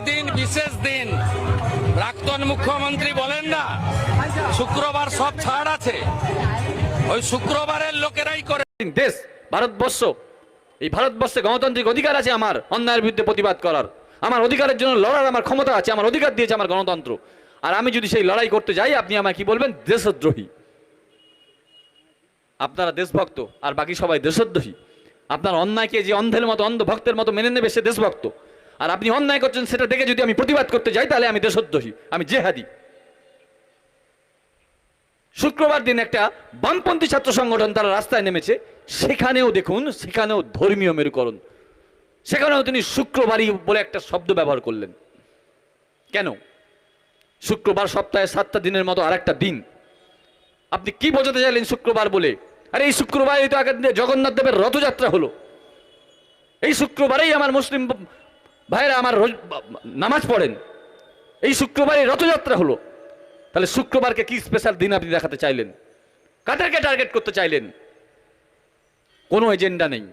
দিন বিশেষ দিন প্রাক্তন মুখ্যমন্ত্রী বলেন না শুক্রবার সব ছাড় আছে, ওই শুক্রবারের লোকেরাই করে। দেশ ভারতবর্ষ, এই ভারতবর্ষে গণতান্ত্রিক অধিকার আছে আমার অন্যায়ের বিরুদ্ধে প্রতিবাদ করার, আমার অধিকারের জন্য লড়ার আমার ক্ষমতা আছে, আমার অধিকার দিয়েছে আমার গণতন্ত্র। আর আমি যদি সেই লড়াই করতে যাই আপনি আমায় কি বলবেন? দেশদ্রোহী। আপনারা দেশভক্ত আর বাকি সবাই দেশদ্রোহী। আপনার অন্যায়কে যে অন্ধের মতো অন্ধ ভক্তের মতো মেনে নেবে সে দেশভক্ত, আর আপনি অন্যায় করছেন সেটা দেখে যদি আমি প্রতিবাদ করতে যাই তাহলে আমি দেশদ্রোহী, আমি জেহাদি। শুক্রবার দিন একটা বামপন্থী ছাত্র সংগঠন তারা রাস্তায় নেমেছে, সেখানেও দেখুন, সেখানেও ধর্মীয় মেরুকরণ, সেখানেও তিনি শুক্রবারই বলে একটা শব্দ ব্যবহার করলেন। কেন? শুক্রবার সপ্তাহে 7টা দিনের মতো আরেকটা দিন। আপনি কি বোঝাতে চাইলেন শুক্রবার বলে? আরে এই শুক্রবারই তো আগের দিনে জগন্নাথ দেবের রথযাত্রা হলো, এই শুক্রবারেই আমার মুসলিম ভাইরা আমার নামাজ পড়েন, এই শুক্রবারই রথযাত্রা হলো। তাহলে শুক্রবারকে কি স্পেশাল দিন আপনি দেখাতে চাইলেন? কাদেরকে টার্গেট করতে চাইলেন? কোনো এজেন্ডা নেই।